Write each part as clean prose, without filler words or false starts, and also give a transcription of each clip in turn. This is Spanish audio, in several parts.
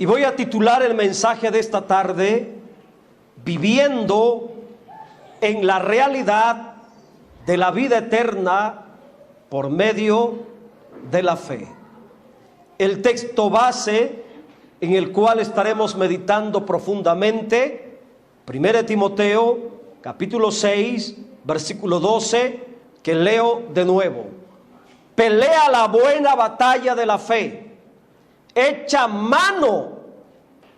Y voy a titular el mensaje de esta tarde, Viviendo en la realidad de la vida eterna por medio de la fe. El texto base en el cual estaremos meditando profundamente, 1 Timoteo, capítulo 6, versículo 12, que leo de nuevo. Pelea la buena batalla de la fe, echa mano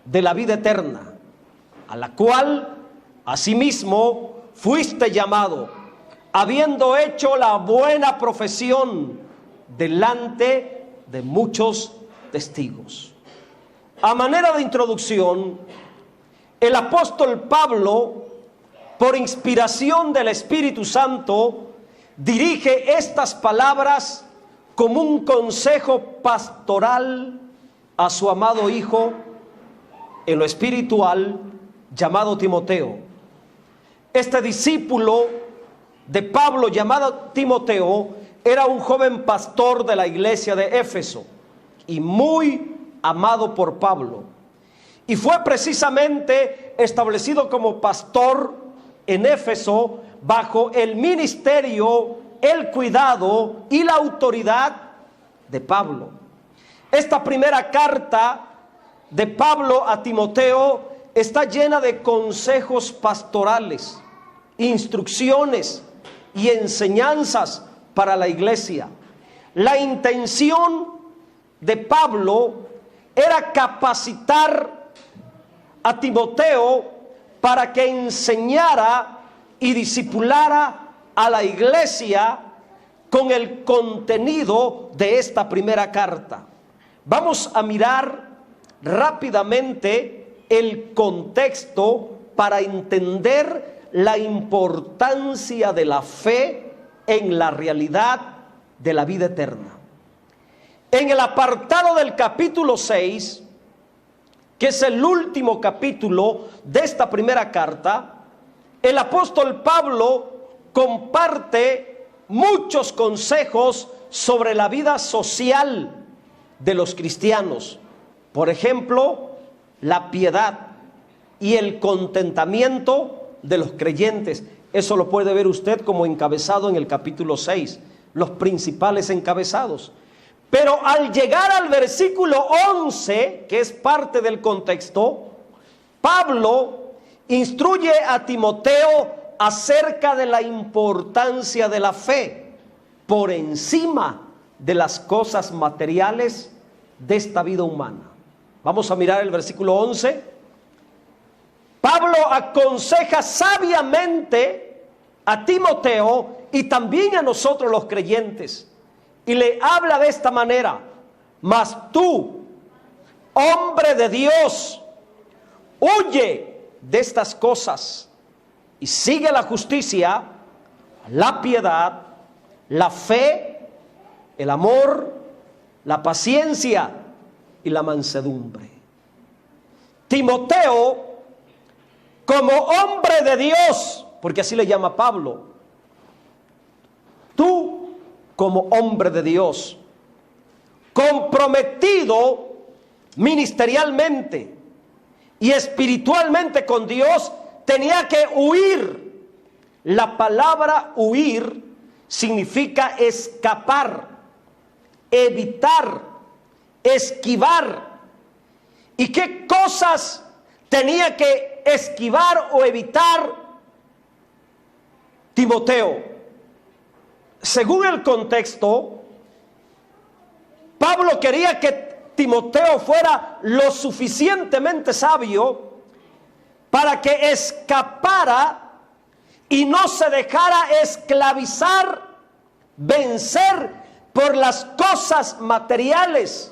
de la vida eterna, a la cual asimismo fuiste llamado, habiendo hecho la buena profesión delante de muchos testigos. A manera de introducción, el apóstol Pablo, por inspiración del Espíritu Santo, dirige estas palabras como un consejo pastoral a su amado hijo en lo espiritual llamado Timoteo. Este discípulo de Pablo llamado Timoteo era un joven pastor de la iglesia de Éfeso y muy amado por Pablo, y fue precisamente establecido como pastor en Éfeso bajo el ministerio, el cuidado y la autoridad de Pablo. Esta primera carta de Pablo a Timoteo está llena de consejos pastorales, instrucciones y enseñanzas para la iglesia. La intención de Pablo era capacitar a Timoteo para que enseñara y discipulara a la iglesia con el contenido de esta primera carta. Vamos a mirar rápidamente el contexto para entender la importancia de la fe en la realidad de la vida eterna. En el apartado del capítulo 6, que es el último capítulo de esta primera carta, el apóstol Pablo comparte muchos consejos sobre la vida social de los cristianos. Por ejemplo, la piedad y el contentamiento de los creyentes. Eso lo puede ver usted como encabezado en el capítulo 6, los principales encabezados. Pero al llegar al versículo 11, que es parte del contexto, Pablo instruye a Timoteo acerca de la importancia de la fe por encima de las cosas materiales de esta vida humana. Vamos a mirar el versículo 11. Pablo aconseja sabiamente a Timoteo y también a nosotros los creyentes, y le habla de esta manera: mas tú, hombre de Dios, huye de estas cosas y sigue la justicia, la piedad, la fe, el amor, la paciencia y la mansedumbre. Timoteo, como hombre de Dios, porque así le llama Pablo, tú como hombre de Dios, comprometido ministerialmente y espiritualmente con Dios, tenía que huir. La palabra huir significa escapar, evitar, esquivar. ¿Y qué cosas tenía que esquivar o evitar Timoteo? Según el contexto, Pablo quería que Timoteo fuera lo suficientemente sabio para que escapara y no se dejara esclavizar, vencer por las cosas materiales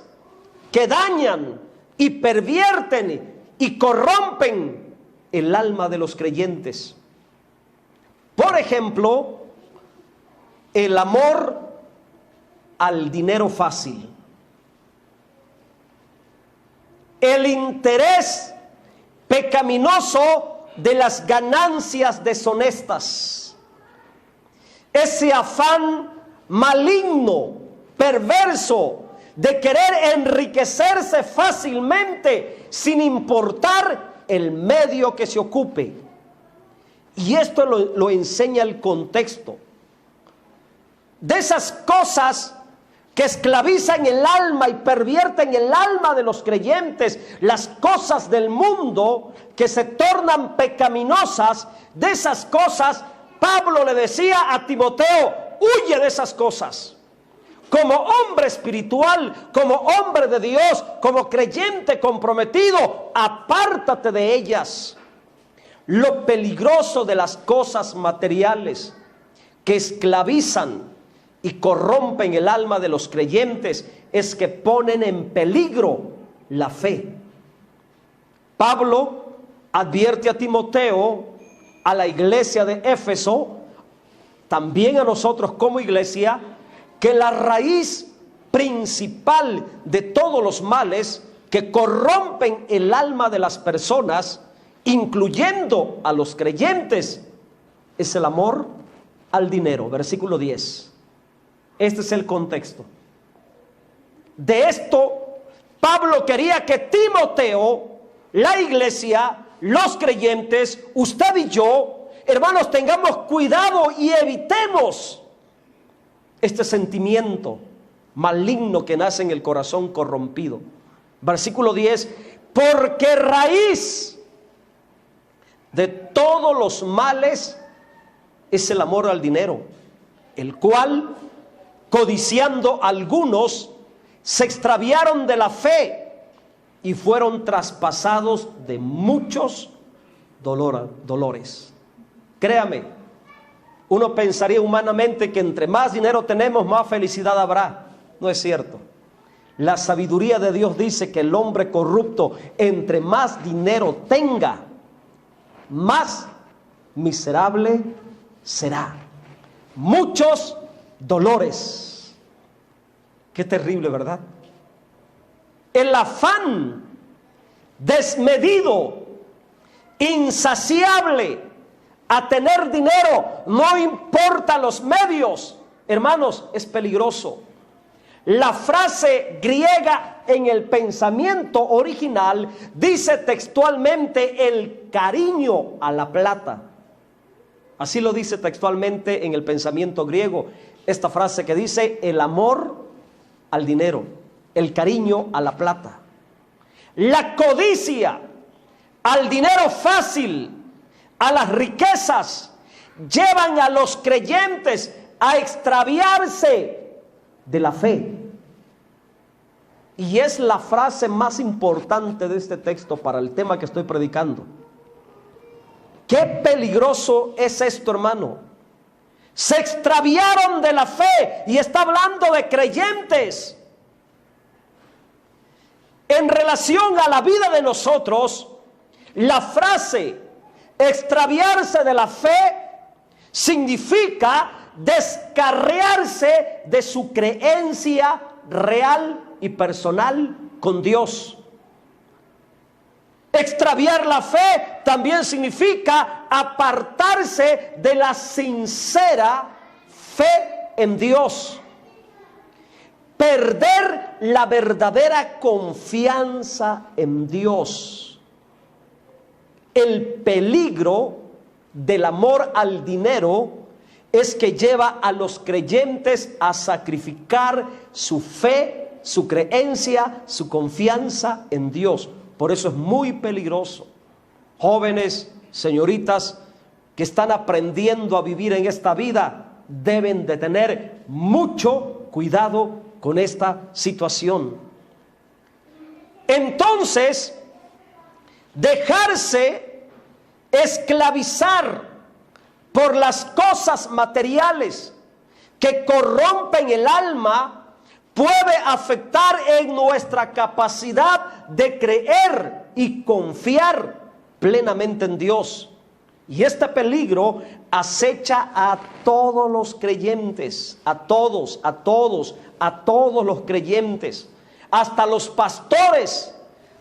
que dañan y pervierten y corrompen el alma de los creyentes. Por ejemplo, el amor al dinero fácil, el interés pecaminoso de las ganancias deshonestas, ese afán maligno, perverso de querer enriquecerse fácilmente sin importar el medio que se ocupe. Y esto lo enseña el contexto. De esas cosas que esclavizan el alma y pervierten el alma de los creyentes, las cosas del mundo que se tornan pecaminosas, de esas cosas Pablo le decía a Timoteo: huye de esas cosas. Como hombre espiritual, como hombre de Dios, como creyente comprometido, apártate de ellas. Lo peligroso de las cosas materiales que esclavizan y corrompen el alma de los creyentes es que ponen en peligro la fe. Pablo advierte a Timoteo, a la iglesia de Éfeso, también a nosotros como iglesia, que la raíz principal de todos los males que corrompen el alma de las personas, incluyendo a los creyentes, es el amor al dinero. Versículo 10. Este es el contexto. De esto, Pablo quería que Timoteo, la iglesia, los creyentes, usted y yo, hermanos, tengamos cuidado y evitemos este sentimiento maligno que nace en el corazón corrompido. Versículo 10. Porque raíz de todos los males es el amor al dinero, el cual, codiciando algunos, se extraviaron de la fe y fueron traspasados de muchos dolores. Créame, uno pensaría humanamente que entre más dinero tenemos, más felicidad habrá. No es cierto. La sabiduría de Dios dice que el hombre corrupto, entre más dinero tenga, más miserable será. Muchos dolores. Qué terrible, ¿verdad? El afán desmedido, insaciable a tener dinero, no importa los medios, hermanos, es peligroso. La frase griega en el pensamiento original dice textualmente el cariño a la plata. Así lo dice textualmente en el pensamiento griego, esta frase que dice el amor al dinero, el cariño a la plata. La codicia al dinero fácil, a las riquezas, llevan a los creyentes a extraviarse de la fe. Y es la frase más importante de este texto para el tema que estoy predicando. Qué peligroso es esto, hermano. Se extraviaron de la fe, y está hablando de creyentes. En relación a la vida de nosotros, la frase extraviarse de la fe significa descarriarse de su creencia real y personal con Dios. Extraviar la fe también significa apartarse de la sincera fe en Dios. Perder la verdadera confianza en Dios. El peligro del amor al dinero es que lleva a los creyentes a sacrificar su fe, su creencia, su confianza en Dios. Por eso es muy peligroso. Jóvenes, señoritas que están aprendiendo a vivir en esta vida, deben de tener mucho cuidado con esta situación. Entonces, dejarse esclavizar por las cosas materiales que corrompen el alma puede afectar en nuestra capacidad de creer y confiar plenamente en Dios. Y este peligro acecha a todos los creyentes, a todos los creyentes, hasta los pastores,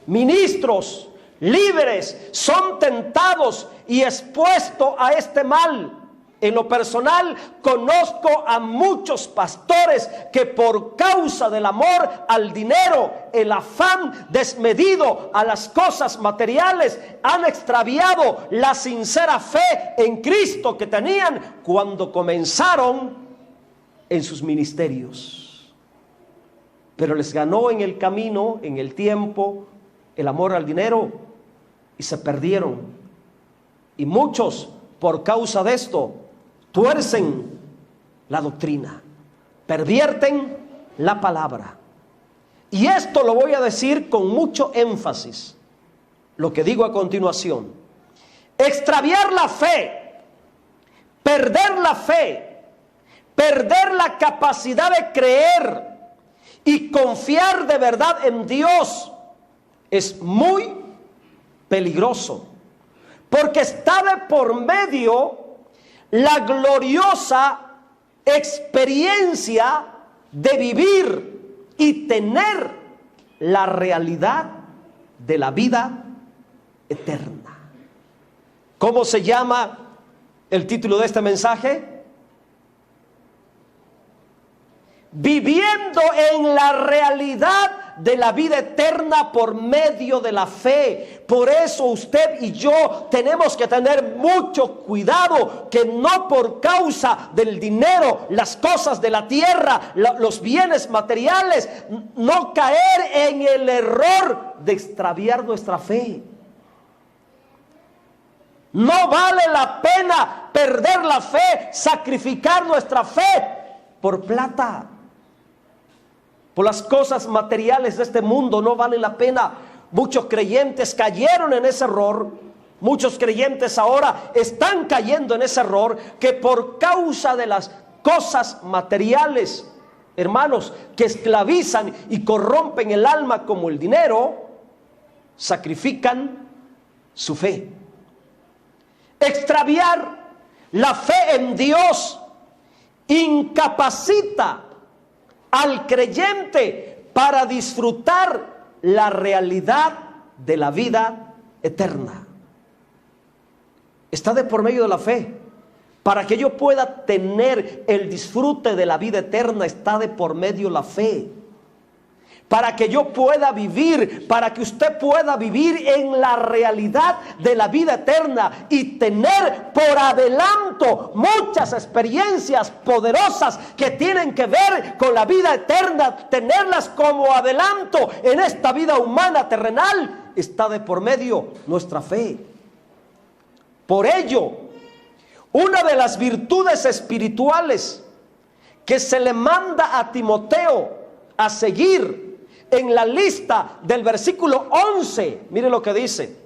ministros, líderes, son tentados y expuestos a este mal. En lo personal, conozco a muchos pastores que por causa del amor al dinero, el afán desmedido a las cosas materiales, han extraviado la sincera fe en Cristo que tenían cuando comenzaron en sus ministerios. Pero les ganó en el camino, en el tiempo, el amor al dinero y se perdieron. Y muchos, por causa de esto, tuercen la doctrina, pervierten la palabra. Y esto lo voy a decir con mucho énfasis, lo que digo a continuación. Extraviar la fe, perder la capacidad de creer y confiar de verdad en Dios es muy peligroso, porque está de por medio la gloriosa experiencia de vivir y tener la realidad de la vida eterna. ¿Cómo se llama el título de este mensaje? Viviendo en la realidad de la vida eterna por medio de la fe. Por eso usted y yo tenemos que tener mucho cuidado, que no por causa del dinero, las cosas de la tierra, los bienes materiales, no caer en el error de extraviar nuestra fe. No vale la pena perder la fe, sacrificar nuestra fe por plata. Por las cosas materiales de este mundo no vale la pena. Muchos creyentes cayeron en ese error. Muchos creyentes ahora están cayendo en ese error, que por causa de las cosas materiales, hermanos, que esclavizan y corrompen el alma como el dinero, sacrifican su fe. Extraviar la fe en Dios incapacita al creyente para disfrutar la realidad de la vida eterna. Está de por medio de la fe. Para que yo pueda tener el disfrute de la vida eterna, está de por medio de la fe. Para que yo pueda vivir, para que usted pueda vivir en la realidad de la vida eterna y tener por adelanto muchas experiencias poderosas que tienen que ver con la vida eterna, tenerlas como adelanto en esta vida humana terrenal, está de por medio nuestra fe. Por ello, una de las virtudes espirituales que se le manda a Timoteo a seguir en la lista del versículo 11, mire lo que dice: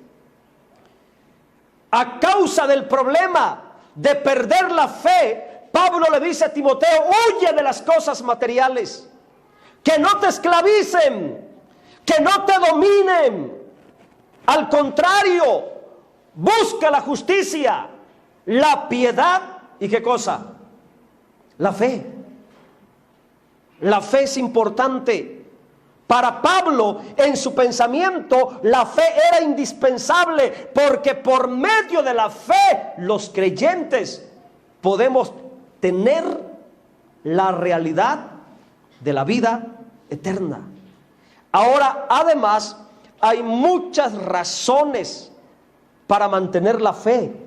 a causa del problema de perder la fe, Pablo le dice a Timoteo: huye de las cosas materiales, que no te esclavicen, que no te dominen. Al contrario, busca la justicia, la piedad y ¿qué cosa? La fe. La fe es importante. Para Pablo, en su pensamiento, la fe era indispensable, porque por medio de la fe los creyentes podemos tener la realidad de la vida eterna. Ahora, además, hay muchas razones para mantener la fe.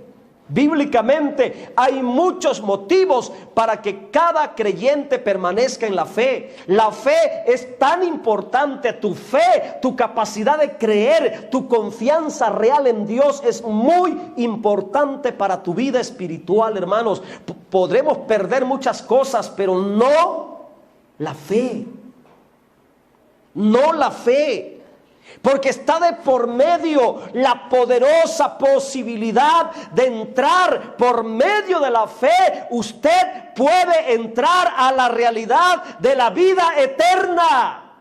Bíblicamente hay muchos motivos para que cada creyente permanezca en la fe. La fe es tan importante. Tu fe, tu capacidad de creer, tu confianza real en Dios es muy importante para tu vida espiritual, hermanos. Podremos perder muchas cosas, pero no la fe. No la fe. Porque está de por medio la poderosa posibilidad de entrar por medio de la fe. Usted puede entrar a la realidad de la vida eterna.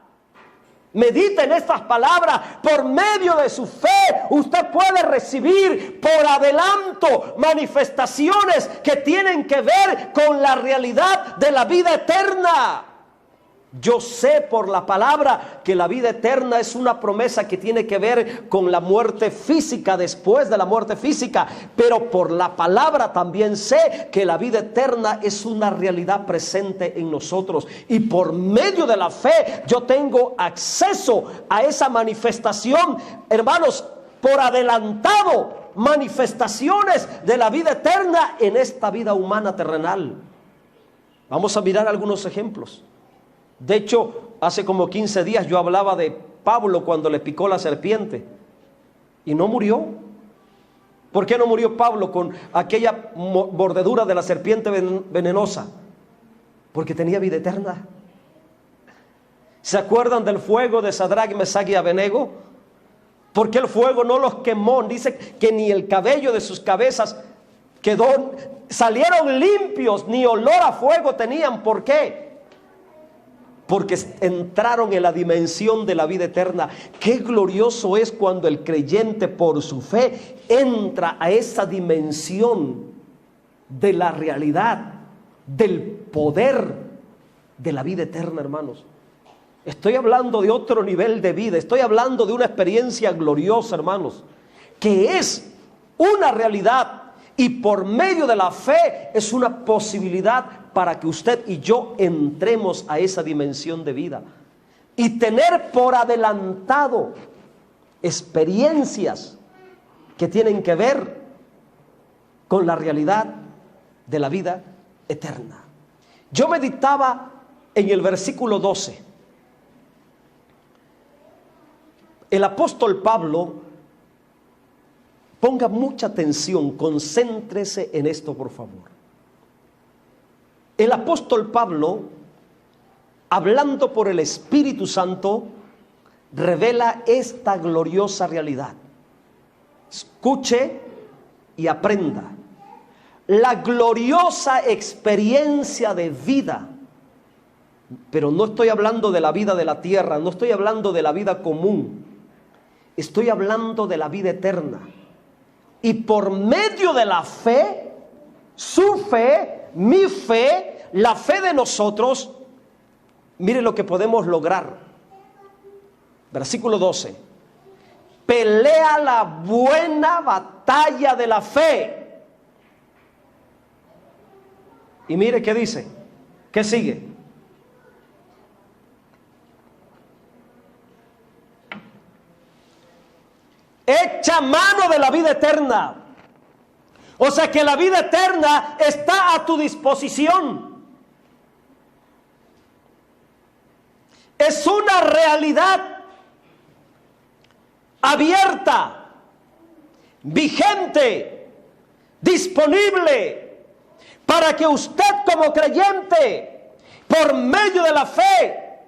Medite en estas palabras. Por medio de su fe, usted puede recibir por adelanto manifestaciones que tienen que ver con la realidad de la vida eterna. Yo sé por la palabra que la vida eterna es una promesa que tiene que ver con la muerte física, después de la muerte física. Pero por la palabra también sé que la vida eterna es una realidad presente en nosotros. Y por medio de la fe yo tengo acceso a esa manifestación, hermanos, por adelantado, manifestaciones de la vida eterna en esta vida humana terrenal. Vamos a mirar algunos ejemplos. De hecho, hace como 15 días yo hablaba de Pablo cuando le picó la serpiente y no murió. ¿Por qué no murió Pablo con aquella mordedura de la serpiente venenosa? Porque tenía vida eterna. ¿Se acuerdan del fuego de Sadrach, Mesach y Abednego? Porque el fuego no los quemó. Dice que ni el cabello de sus cabezas quedó, salieron limpios, ni olor a fuego tenían. ¿Por qué? Porque entraron en la dimensión de la vida eterna. Qué glorioso es cuando el creyente por su fe entra a esa dimensión de la realidad, del poder de la vida eterna, hermanos. Estoy hablando de otro nivel de vida, estoy hablando de una experiencia gloriosa, hermanos, que es una realidad y por medio de la fe es una posibilidad para que usted y yo entremos a esa dimensión de vida y tener por adelantado experiencias que tienen que ver con la realidad de la vida eterna. Yo meditaba en el versículo 12. El apóstol Pablo, ponga mucha atención, concéntrese en esto, por favor. El apóstol Pablo, hablando por el Espíritu Santo, revela esta gloriosa realidad. Escuche y aprenda. La gloriosa experiencia de vida, pero no estoy hablando de la vida de la tierra, no estoy hablando de la vida común, estoy hablando de la vida eterna. Y por medio de la fe, su fe, mi fe, la fe de nosotros, mire lo que podemos lograr. Versículo 12. Pelea la buena batalla de la fe. Y mire qué dice. ¿Qué sigue? Echa mano de la vida eterna. O sea que la vida eterna está a tu disposición. Es una realidad abierta, vigente, disponible para que usted como creyente, por medio de la fe,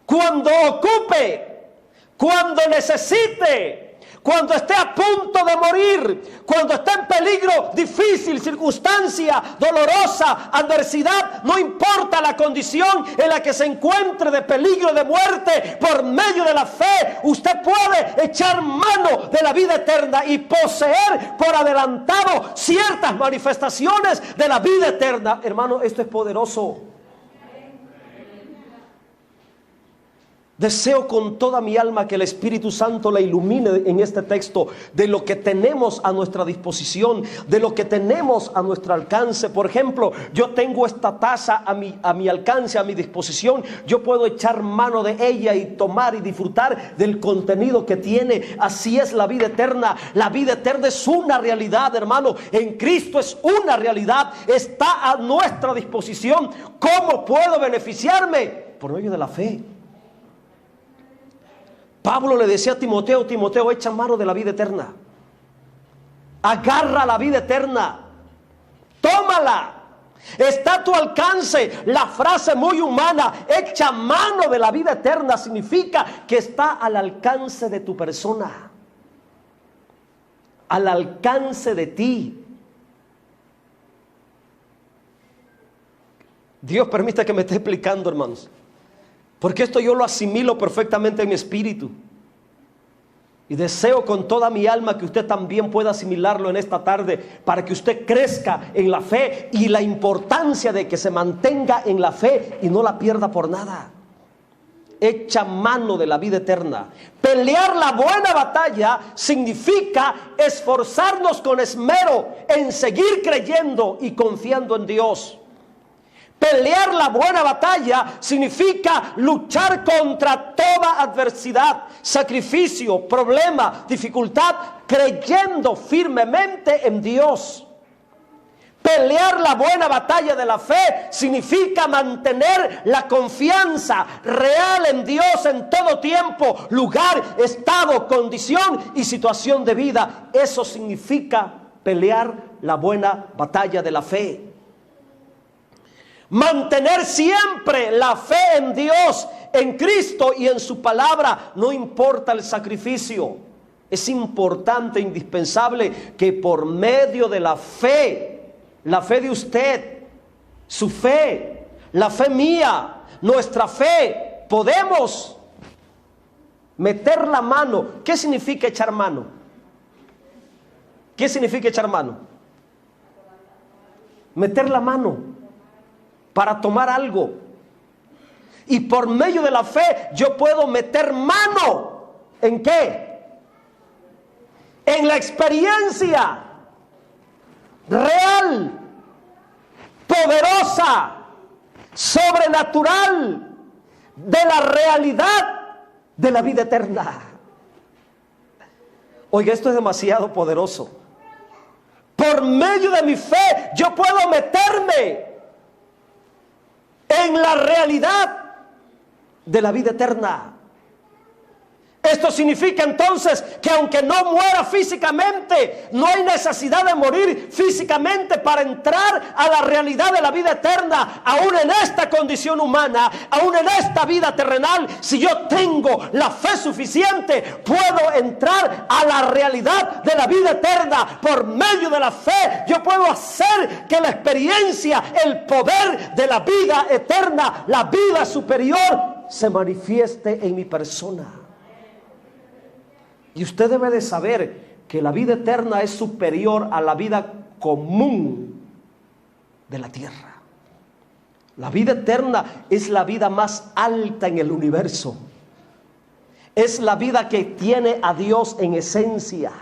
cuando ocupe, cuando necesite, cuando esté a punto de morir, cuando esté en peligro, difícil, circunstancia, dolorosa, adversidad, no importa la condición en la que se encuentre de peligro de muerte, por medio de la fe, usted puede echar mano de la vida eterna y poseer por adelantado ciertas manifestaciones de la vida eterna. Hermano, esto es poderoso. Deseo con toda mi alma que el Espíritu Santo la ilumine en este texto de lo que tenemos a nuestra disposición, de lo que tenemos a nuestro alcance. Por ejemplo, yo tengo esta taza a mi alcance, a mi disposición. Yo puedo echar mano de ella y tomar y disfrutar del contenido que tiene. Así es la vida eterna. La vida eterna es una realidad, hermano. En Cristo es una realidad. Está a nuestra disposición. ¿Cómo puedo beneficiarme? Por medio de la fe. Pablo le decía a Timoteo, Timoteo, echa mano de la vida eterna. Agarra la vida eterna. Tómala. Está a tu alcance. La frase muy humana, echa mano de la vida eterna, significa que está al alcance de tu persona. Al alcance de ti. Dios permite que me esté explicando, hermanos. Porque esto yo lo asimilo perfectamente en mi espíritu. Y deseo con toda mi alma que usted también pueda asimilarlo en esta tarde, para que usted crezca en la fe y la importancia de que se mantenga en la fe y no la pierda por nada. echa mano de la vida eterna. Pelear la buena batalla significa esforzarnos con esmero en seguir creyendo y confiando en Dios. Pelear la buena batalla significa luchar contra toda adversidad, sacrificio, problema, dificultad, creyendo firmemente en Dios. Pelear la buena batalla de la fe significa mantener la confianza real en Dios en todo tiempo, lugar, estado, condición y situación de vida. Eso significa pelear la buena batalla de la fe. Mantener siempre la fe en Dios, en Cristo y en su palabra, no importa el sacrificio. Es importante, indispensable, que por medio de la fe de usted, su fe, la fe mía, nuestra fe, podemos meter la mano. ¿Qué significa echar mano? ¿Qué significa echar mano? Meter la mano para tomar algo. Y por medio de la fe yo puedo meter mano. ¿En qué? En la experiencia real, poderosa, sobrenatural de la realidad de la vida eterna. Oiga, esto es demasiado poderoso. Por medio de mi fe yo puedo meterme en la realidad de la vida eterna. Esto significa entonces que aunque no muera físicamente, no hay necesidad de morir físicamente para entrar a la realidad de la vida eterna. Aún en esta condición humana, aún en esta vida terrenal, si yo tengo la fe suficiente, puedo entrar a la realidad de la vida eterna. Por medio de la fe yo puedo hacer que la experiencia, el poder de la vida eterna, la vida superior, se manifieste en mi persona. Y usted debe de saber que la vida eterna es superior a la vida común de la tierra. La vida eterna es la vida más alta en el universo. Es la vida que tiene a Dios en esencia.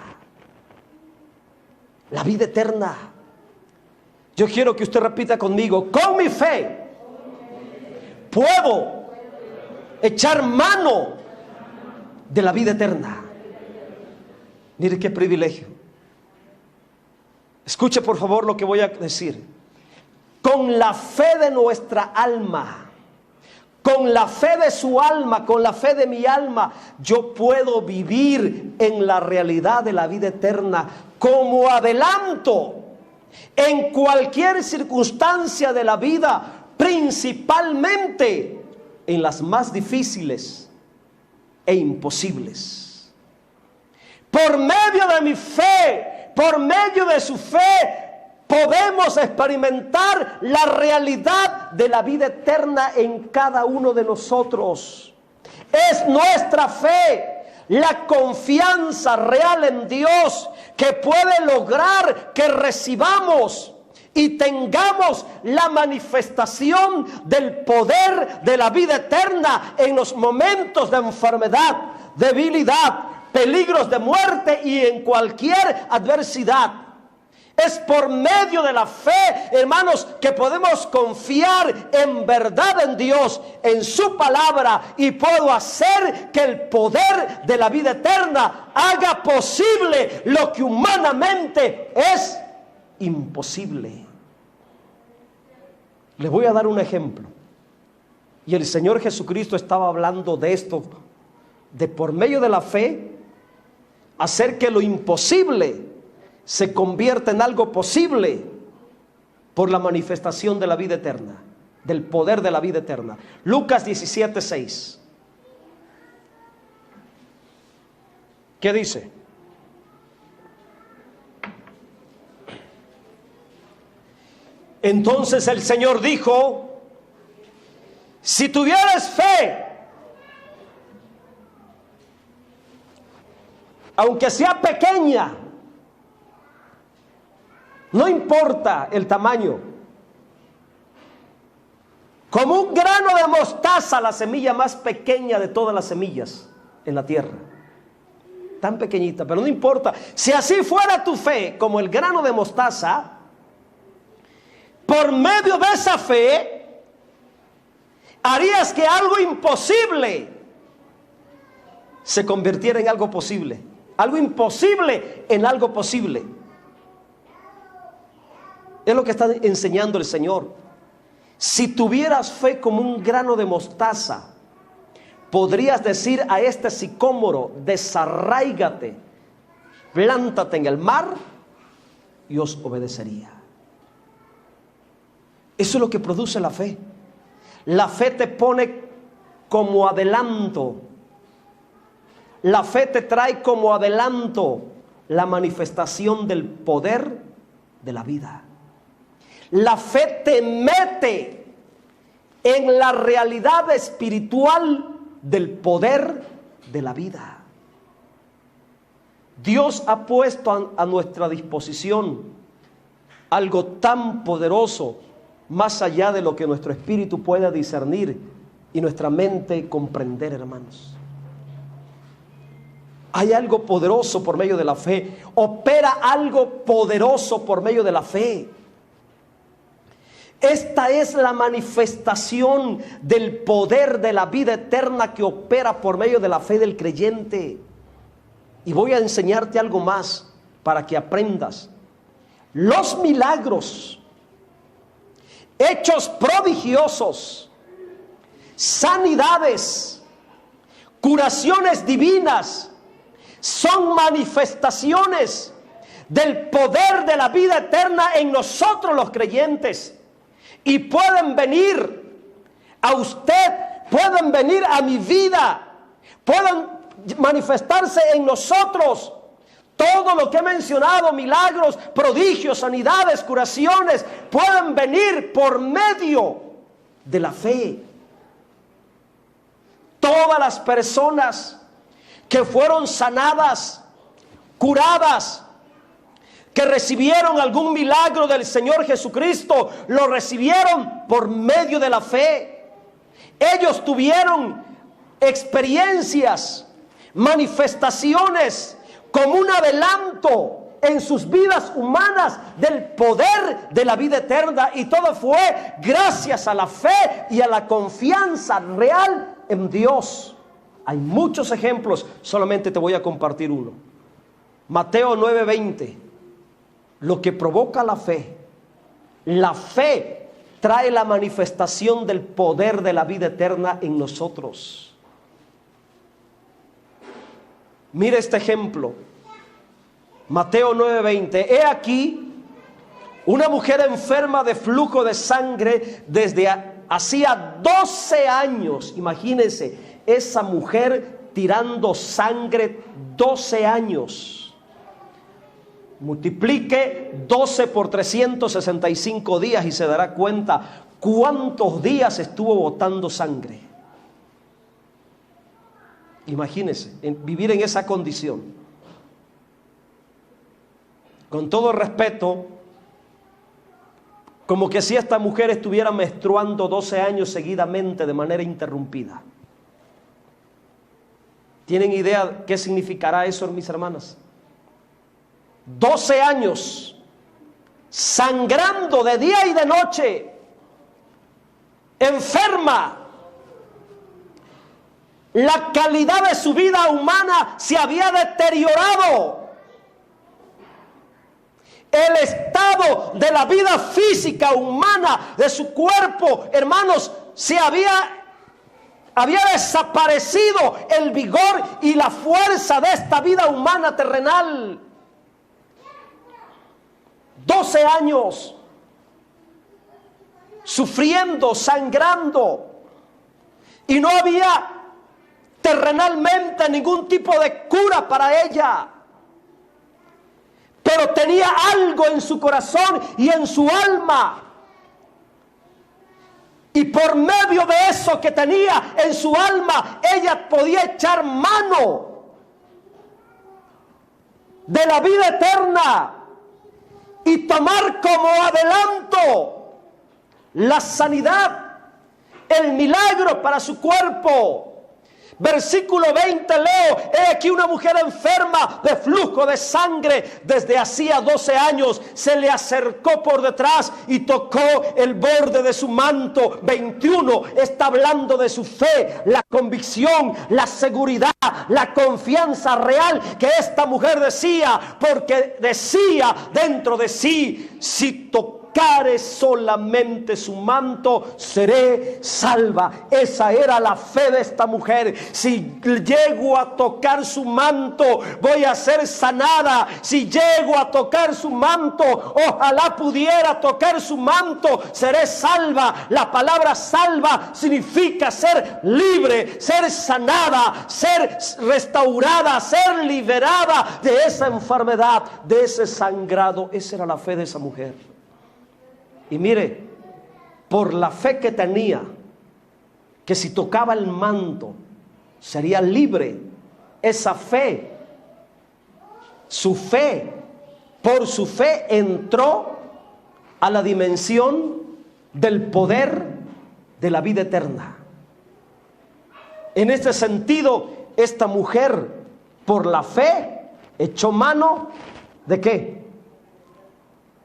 La vida eterna. Yo quiero que usted repita conmigo: con mi fe puedo echar mano de la vida eterna. Mire qué privilegio. Escuche por favor lo que voy a decir. Con la fe de nuestra alma, con la fe de su alma, con la fe de mi alma, yo puedo vivir en la realidad de la vida eterna como adelanto en cualquier circunstancia de la vida, principalmente en las más difíciles e imposibles. Por medio de mi fe, por medio de su fe, podemos experimentar la realidad de la vida eterna en cada uno de nosotros. Es nuestra fe, la confianza real en Dios, que puede lograr que recibamos y tengamos la manifestación del poder de la vida eterna en los momentos de enfermedad, debilidad, peligros de muerte y en cualquier adversidad. Es por medio de la fe, hermanos, que podemos confiar en verdad en Dios, en su palabra, y puedo hacer que el poder de la vida eterna haga posible lo que humanamente es imposible. Le voy a dar un ejemplo. Y el Señor Jesucristo estaba hablando de esto, de por medio de la fe hacer que lo imposible se convierta en algo posible por la manifestación de la vida eterna, del poder de la vida eterna. Lucas 17:6. ¿Qué dice? Entonces el Señor dijo: si tuvieras fe, aunque sea pequeña, no importa el tamaño, Como un grano de mostaza, la semilla más pequeña de todas las semillas en la tierra. Tan pequeñita, pero no importa. Si así fuera tu fe, como el grano de mostaza, por medio de esa fe, harías que algo imposible se convirtiera en algo posible. Algo imposible en algo posible. Es lo que está enseñando el Señor. Si tuvieras fe como un grano de mostaza, podrías decir a este sicómoro: desarráigate, plántate en el mar, y os obedecería. Eso es lo que produce la fe. La fe te pone como adelanto. La fe te trae como adelanto la manifestación del poder de la vida. La fe te mete en la realidad espiritual del poder de la vida. Dios ha puesto a nuestra disposición algo tan poderoso, más allá de lo que nuestro espíritu pueda discernir y nuestra mente comprender, hermanos. Hay algo poderoso por medio de la fe. Opera algo poderoso por medio de la fe. Esta es la manifestación del poder de la vida eterna que opera por medio de la fe del creyente. Y voy a enseñarte algo más para que aprendas. Los milagros, hechos prodigiosos, sanidades, curaciones divinas, son manifestaciones del poder de la vida eterna en nosotros los creyentes. Y pueden venir a usted, pueden venir a mi vida, pueden manifestarse en nosotros. Todo lo que he mencionado, milagros, prodigios, sanidades, curaciones, pueden venir por medio de la fe. Todas las personas que fueron sanadas, curadas, que recibieron algún milagro del Señor Jesucristo, lo recibieron por medio de la fe. Ellos tuvieron experiencias, manifestaciones, como un adelanto en sus vidas humanas del poder de la vida eterna, y todo fue gracias a la fe y a la confianza real en Dios. Hay muchos ejemplos, solamente te voy a compartir uno. Mateo 9:20. Lo que provoca la fe trae la manifestación del poder de la vida eterna en nosotros. Mira este ejemplo. Mateo 9:20. He aquí una mujer enferma de flujo de sangre desde hacía 12 años. Imagínense, esa mujer tirando sangre 12 años. Multiplique 12 por 365 días y se dará cuenta cuántos días estuvo botando sangre. Imagínense, vivir en esa condición. Con todo respeto, como que si esta mujer estuviera menstruando 12 años seguidamente de manera interrumpida. ¿Tienen idea qué significará eso, mis hermanas? 12 años sangrando de día y de noche, enferma. La calidad de su vida humana se había deteriorado. El estado de la vida física humana de su cuerpo, hermanos, se había desaparecido el vigor y la fuerza de esta vida humana terrenal. 12 años sufriendo, sangrando, y no había terrenalmente ningún tipo de cura para ella. Pero tenía algo en su corazón y en su alma. Y por medio de eso que tenía en su alma, ella podía echar mano de la vida eterna y tomar como adelanto la sanidad el milagro para su cuerpo. Versículo 20 leo: he aquí una mujer enferma de flujo de sangre desde hacía 12 años, se le acercó por detrás y tocó el borde de su manto. 21 está hablando de su fe, la convicción, la seguridad, la confianza real que esta mujer decía, porque decía dentro de sí: si tocare solamente su manto, seré salva. Esa era la fe de esta mujer. Si llego a tocar su manto, voy a ser sanada. Si llego a tocar su manto, ojalá pudiera tocar su manto, seré salva. La palabra salva significa ser libre, ser sanada, ser restaurada, ser liberada de esa enfermedad, de ese sangrado. Esa era la fe de esa mujer. Y mire, por la fe que tenía, que si tocaba el manto sería libre, esa fe, su fe, por su fe entró a la dimensión del poder de la vida eterna. En este sentido, esta mujer, por la fe, echó mano ¿de qué?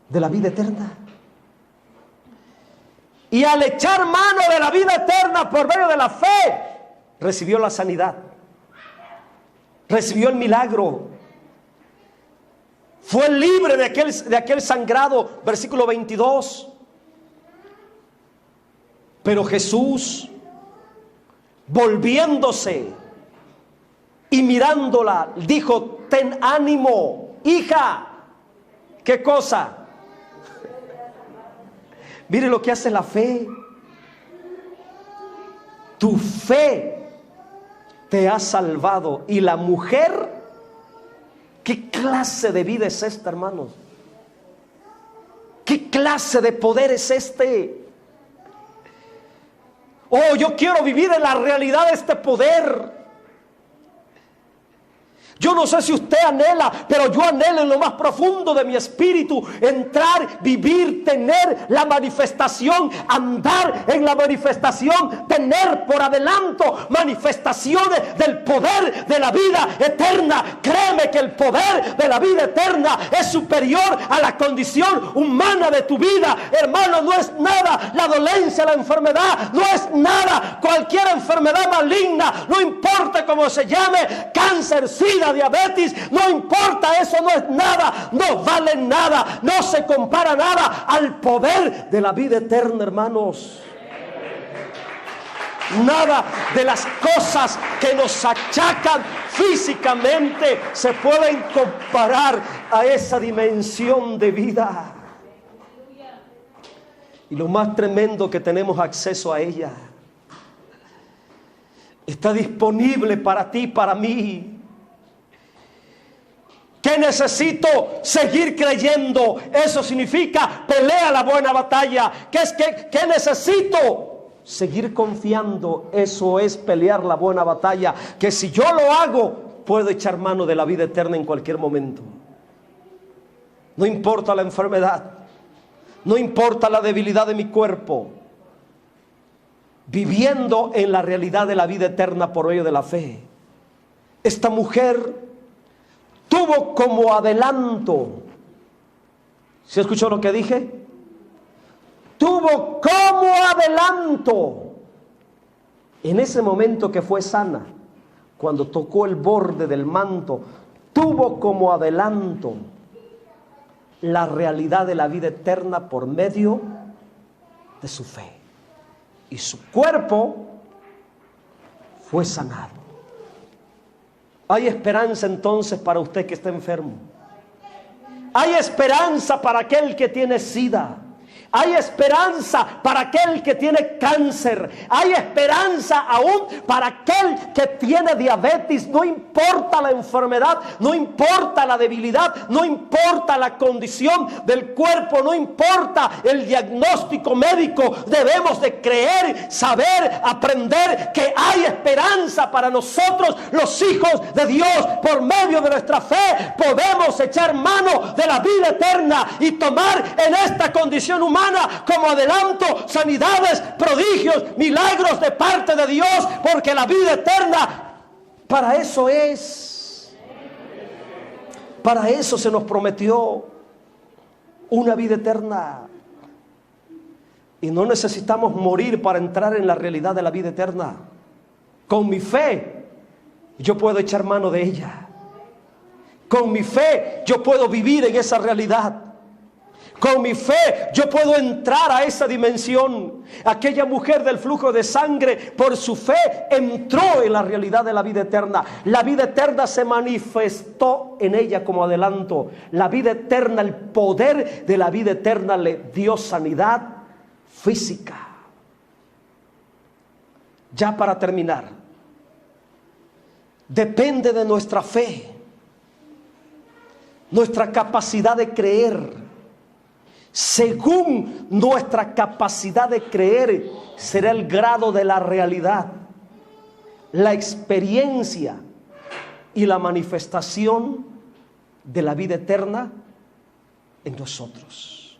De la vida eterna. Y al echar mano de la vida eterna por medio de la fe, recibió la sanidad, recibió el milagro, fue libre de aquel sangrado. Versículo 22. Pero Jesús, volviéndose y mirándola, dijo: ten ánimo, hija. ¿Qué cosa? Mire lo que hace la fe. Tu fe te ha salvado. Y la mujer, ¿qué clase de vida es esta, hermanos? ¿Qué clase de poder es este? Oh, yo quiero vivir en la realidad de este poder. Yo no sé si usted anhela, pero yo anhelo en lo más profundo de mi espíritu entrar, vivir, tener la manifestación, andar en la manifestación, tener por adelanto manifestaciones del poder de la vida eterna. Créeme que el poder de la vida eterna es superior a la condición humana de tu vida. Hermano, no es nada la dolencia, la enfermedad, no es nada cualquier enfermedad maligna, no importa cómo se llame, cáncer, sida, diabetes, no importa, eso no es nada, no vale nada, no se compara nada al poder de la vida eterna, hermanos. Nada de las cosas que nos achacan físicamente se pueden comparar a esa dimensión de vida. Y lo más tremendo, que tenemos acceso a ella. Está disponible para ti, para mí. ¿Qué necesito? Seguir creyendo. Eso significa pelea la buena batalla. ¿Qué necesito? Seguir confiando. Eso es pelear la buena batalla. Que si yo lo hago, puedo echar mano de la vida eterna en cualquier momento. No importa la enfermedad, no importa la debilidad de mi cuerpo. Viviendo en la realidad de la vida eterna por medio de la fe. Esta mujer tuvo como adelanto. ¿Se escuchó lo que dije? Tuvo como adelanto. En ese momento que fue sana, cuando tocó el borde del manto, tuvo como adelanto la realidad de la vida eterna por medio de su fe. Y su cuerpo fue sanado. Hay esperanza entonces para usted que está enfermo. Hay esperanza para aquel que tiene SIDA. Hay esperanza para aquel que tiene cáncer. Hay esperanza aún para aquel que tiene diabetes. No importa la enfermedad, no importa la debilidad, no importa la condición del cuerpo, no importa el diagnóstico médico. Debemos de creer, saber, aprender que hay esperanza para nosotros, los hijos de Dios. Por medio de nuestra fe podemos echar mano de la vida eterna y tomar en esta condición humana semana como adelanto sanidades, prodigios, milagros de parte de Dios, porque la vida eterna para eso es. Para eso se nos prometió una vida eterna. Y no necesitamos morir para entrar en la realidad de la vida eterna. Con mi fe yo puedo echar mano de ella. Con mi fe yo puedo vivir en esa realidad. Con mi fe yo puedo entrar a esa dimensión. Aquella mujer del flujo de sangre, por su fe entró en la realidad de la vida eterna. La vida eterna se manifestó en ella como adelanto. La vida eterna, el poder de la vida eterna le dio sanidad física. Ya para terminar, depende de nuestra fe, nuestra capacidad de creer. Según nuestra capacidad de creer será el grado de la realidad, la experiencia y la manifestación de la vida eterna en nosotros.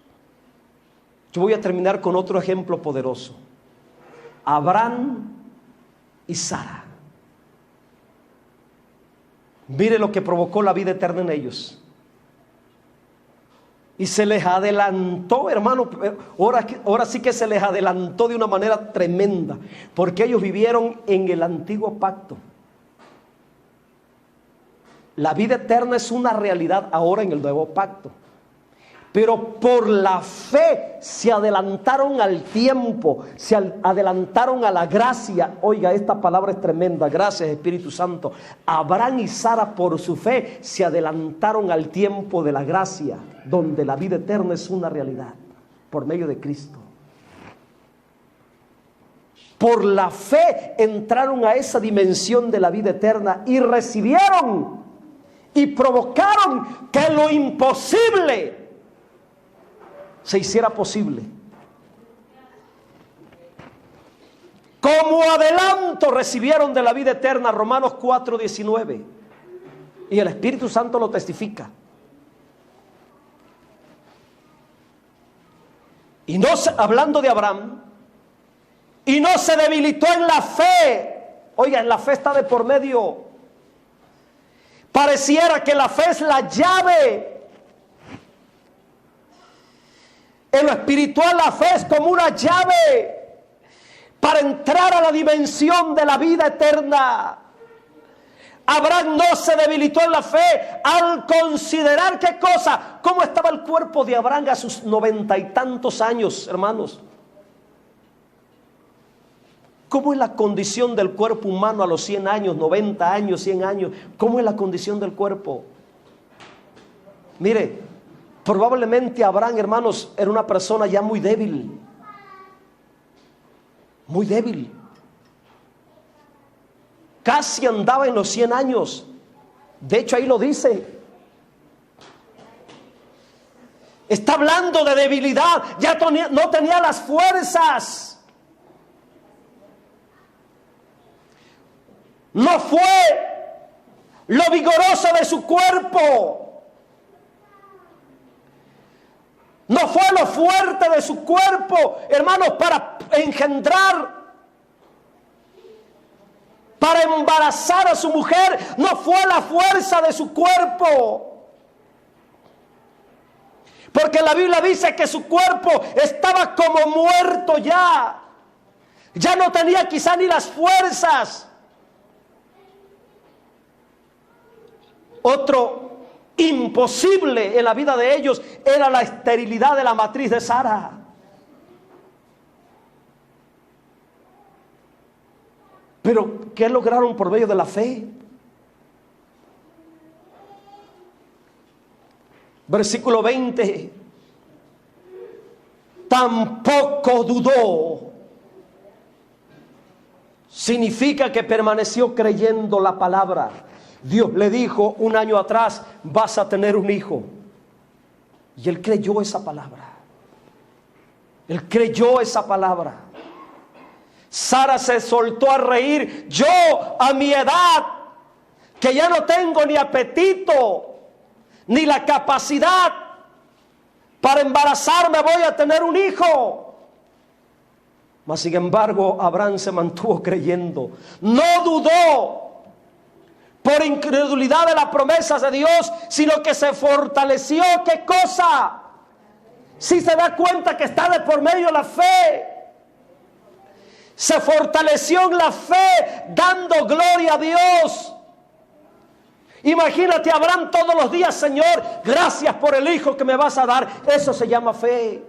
Yo voy a terminar con otro ejemplo poderoso. Abraham y Sara. Mire lo que provocó la vida eterna en ellos. Y se les adelantó, hermano, ahora sí que se les adelantó de una manera tremenda, porque ellos vivieron en el antiguo pacto. La vida eterna es una realidad ahora en el nuevo pacto. Pero por la fe se adelantaron al tiempo, se adelantaron a la gracia. Oiga, esta palabra es tremenda. Gracias, Espíritu Santo. Abraham y Sara, por su fe, se adelantaron al tiempo de la gracia, donde la vida eterna es una realidad, por medio de Cristo. Por la fe entraron a esa dimensión de la vida eterna y recibieron y provocaron que lo imposible se hiciera posible. Como adelanto recibieron de la vida eterna, Romanos 4:19, y el Espíritu Santo lo testifica. Y no, hablando de Abraham, y no se debilitó en la fe. Oiga, en la fe está de por medio. Pareciera que la fe es la llave. En lo espiritual la fe es como una llave para entrar a la dimensión de la vida eterna. Abraham no se debilitó en la fe al considerar, ¿qué cosa? ¿Cómo estaba el cuerpo de Abraham a sus 90 y tantos años, hermanos? ¿Cómo es la condición del cuerpo humano a los 100 años, 90 años, 100 años? ¿Cómo es la condición del cuerpo? Mire, probablemente Abraham, hermanos, era una persona ya muy débil. Muy débil. Casi andaba en los 100 años. De hecho, ahí lo dice. Está hablando de debilidad. Ya no tenía las fuerzas. No fue lo vigoroso de su cuerpo. No fue lo fuerte de su cuerpo, hermanos, para engendrar, para embarazar a su mujer. No fue la fuerza de su cuerpo. Porque la Biblia dice que su cuerpo estaba como muerto ya. Ya no tenía quizá ni las fuerzas. Otro imposible en la vida de ellos era la esterilidad de la matriz de Sara. Pero ¿qué lograron por medio de la fe? Versículo 20. Tampoco dudó. Significa que permaneció creyendo la palabra. Dios le dijo un año atrás, vas a tener un hijo. Y él creyó esa palabra. Él creyó esa palabra. Sara se soltó a reír. Yo, a mi edad, que ya no tengo ni apetito, ni la capacidad para embarazarme voy a tener un hijo. Mas sin embargo, Abraham se mantuvo creyendo. No dudó por incredulidad de las promesas de Dios, sino que se fortaleció. ¿Qué cosa? Si se da cuenta que está de por medio la fe. Se fortaleció en la fe, dando gloria a Dios. Imagínate a Abraham todos los días: Señor, gracias por el hijo que me vas a dar. Eso se llama fe.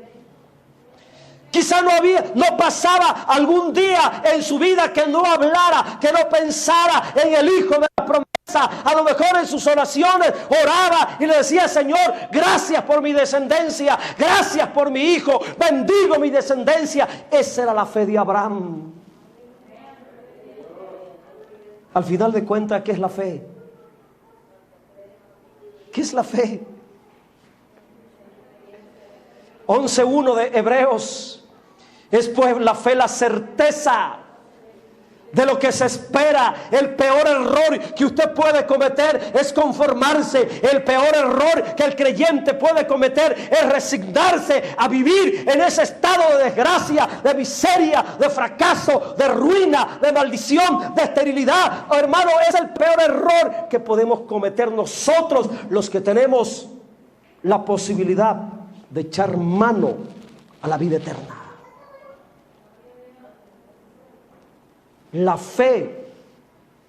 Quizá no pasaba algún día en su vida que no hablara, que no pensara en el hijo de la promesa. A lo mejor en sus oraciones oraba y le decía: Señor, gracias por mi descendencia, gracias por mi hijo, bendigo mi descendencia. Esa era la fe de Abraham. Al final de cuentas, ¿qué es la fe? ¿Qué es la fe? 11:1 de Hebreos. Es pues la fe la certeza de lo que se espera. El peor error que usted puede cometer es conformarse. El peor error que el creyente puede cometer es resignarse a vivir en ese estado de desgracia, de miseria, de fracaso, de ruina, de maldición, de esterilidad. Oh, hermano, es el peor error que podemos cometer nosotros, los que tenemos la posibilidad de echar mano a la vida eterna. La fe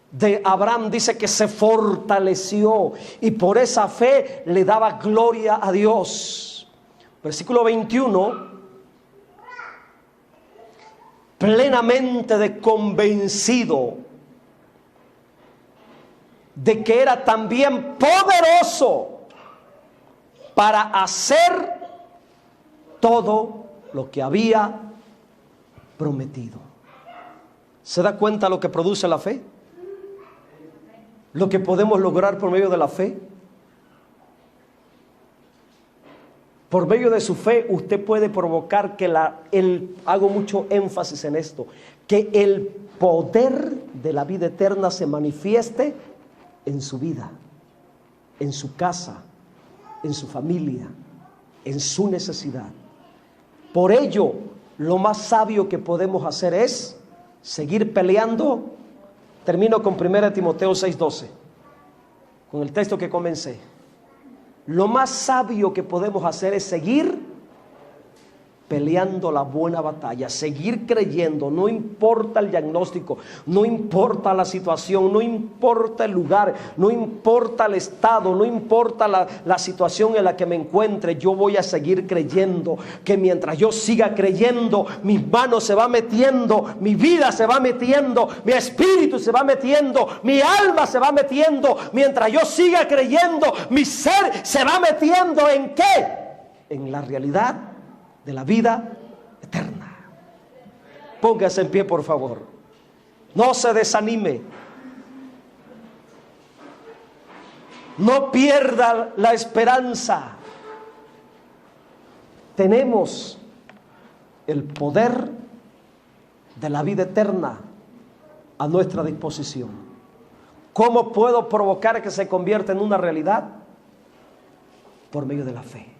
de Abraham dice que se fortaleció y por esa fe le daba gloria a Dios. Versículo 21. Plenamente de convencido de que era también poderoso para hacer todo lo que había prometido. ¿Se da cuenta lo que produce la fe? Lo que podemos lograr por medio de la fe. Por medio de su fe usted puede provocar que hago mucho énfasis en esto, que el poder de la vida eterna se manifieste en su vida, en su casa, en su familia, en su necesidad. Por ello, lo más sabio que podemos hacer es seguir peleando. Termino con 1 Timoteo 6:12, con el texto que comencé. Lo más sabio que podemos hacer es seguir peleando la buena batalla, seguir creyendo. No importa el diagnóstico, no importa la situación, no importa el lugar, no importa el estado, no importa la situación en la que me encuentre. Yo voy a seguir creyendo, que mientras yo siga creyendo, mis manos se va metiendo, mi vida se va metiendo, mi espíritu se va metiendo, mi alma se va metiendo. Mientras yo siga creyendo, mi ser se va metiendo. ¿En qué? En la realidad de la vida eterna. Póngase en pie, por favor. No se desanime. No pierda la esperanza. Tenemos el poder de la vida eterna a nuestra disposición. ¿Cómo puedo provocar que se convierta en una realidad? Por medio de la fe.